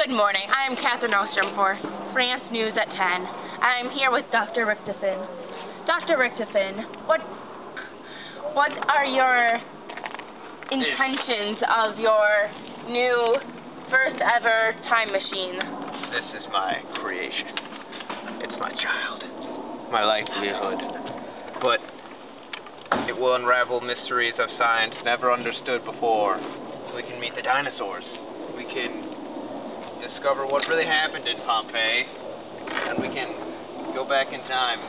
Good morning. I am Catherine Ostrom for France News at 10. I am here with Dr. Richardson. Dr. Richardson, what are your intentions of your new first ever time machine? This is my creation. It's my child. My livelihood. But it will unravel mysteries of science never understood before. We can meet the dinosaurs. We can discover what really happened in Pompeii, and we can go back in time.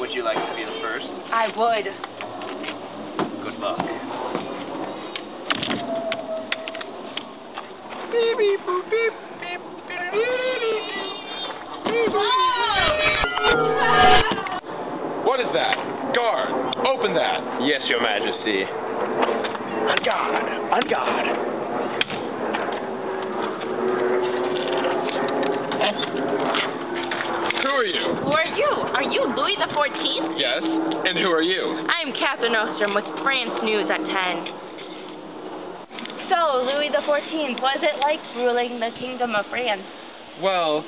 Would you like to be the first? I would. Good luck. Beep, beep, boop, beep, beep, beep, What is that? Guard, open that. Yes, Your Majesty. On guard, on guard. Who are you? Who are you? Are you Louis the 14th? Yes, and who are you? I am Catherine Ostrom with France News at 10. So, Louis the 14th, what is it like ruling the Kingdom of France? Well,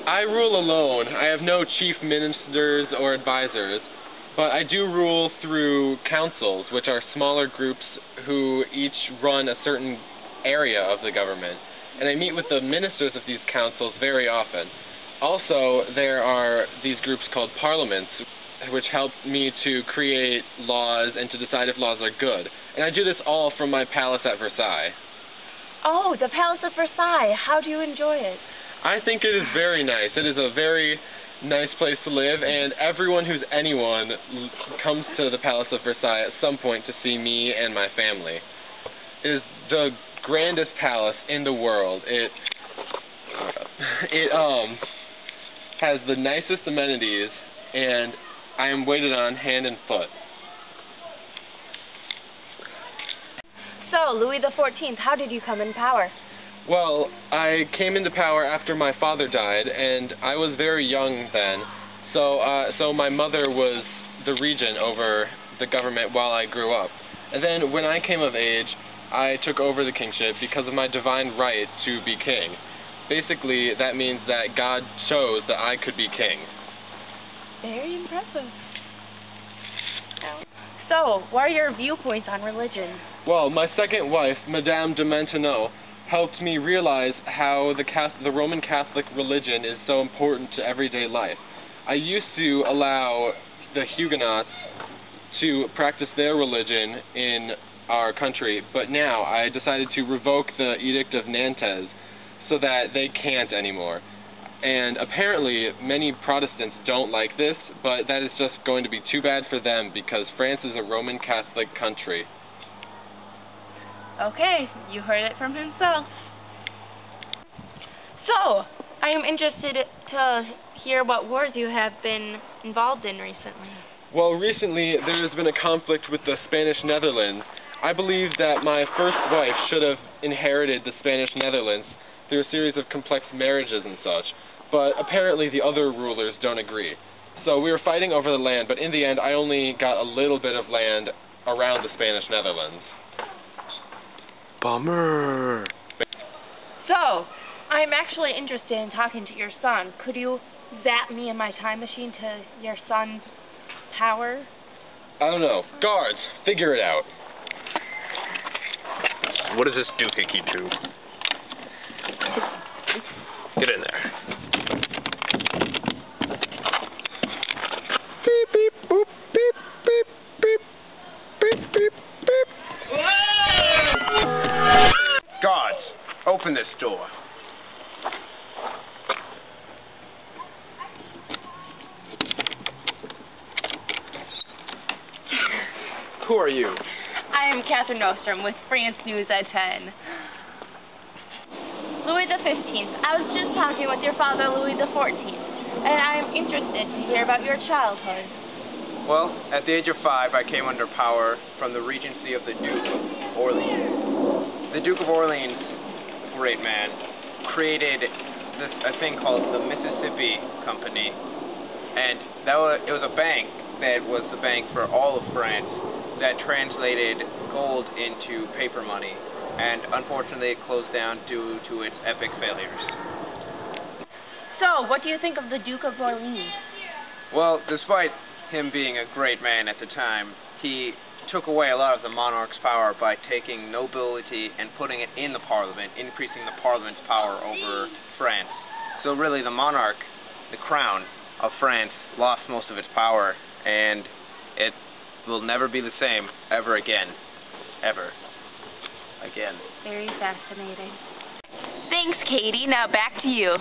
I rule alone. I have no chief ministers or advisors, but I do rule through councils, which are smaller groups who each run a certain area of the government. And I meet with the ministers of these councils very often. Also, there are these groups called parliaments, which help me to create laws and to decide if laws are good. And I do this all from my palace at Versailles. Oh, the Palace of Versailles. How do you enjoy it? I think it is very nice. It is a very nice place to live, and everyone who's anyone comes to the Palace of Versailles at some point to see me and my family. It is the grandest palace in the world. It has the nicest amenities, and I am waited on hand and foot. So, Louis the 14th, how did you come in power? Well, I came into power after my father died, and I was very young then. So my mother was the regent over the government while I grew up. And then when I came of age, I took over the kingship because of my divine right to be king. Basically, that means that God chose that I could be king. Very impressive. So, what are your viewpoints on religion? Well, my second wife, Madame de Maintenon, helped me realize how the Roman Catholic religion is so important to everyday life. I used to allow the Huguenots to practice their religion in our country, but now I decided to revoke the Edict of Nantes so that they can't anymore. And apparently many Protestants don't like this, but that is just going to be too bad for them because France is a Roman Catholic country. Okay, you heard it from himself. So, I am interested to hear what wars you have been involved in recently. Well, recently there has been a conflict with the Spanish Netherlands. I believe that my first wife should have inherited the Spanish Netherlands through a series of complex marriages and such, but apparently the other rulers don't agree. So we were fighting over the land, but in the end I only got a little bit of land around the Spanish Netherlands. Bummer. So, I'm actually interested in talking to your son. Could you zap me in my time machine to your son's power? I don't know. Guards, figure it out. What does this doohickey do? Get in there. Beep, beep, boop, beep, beep, beep, beep, beep, beep. Guards, open this door. Who are you? I am Catherine Ostrom with France News at 10. Louis the 15th, I was just talking with your father, Louis the 14th, and I'm interested to hear about your childhood. Well, at the age of 5, I came under power from the regency of the Duke of Orleans. The Duke of Orleans, great man, created a thing called the Mississippi Company, and it was a bank that was the bank for all of France that translated gold into paper money. and unfortunately it closed down due to its epic failures. So, what do you think of the Duke of Orleans? Well, despite him being a great man at the time, he took away a lot of the monarch's power by taking nobility and putting it in the parliament, increasing the parliament's power over France. So really the monarch, the crown of France, lost most of its power, and it will never be the same ever again. Ever. Again. Very fascinating. Thanks, Katie. Now back to you.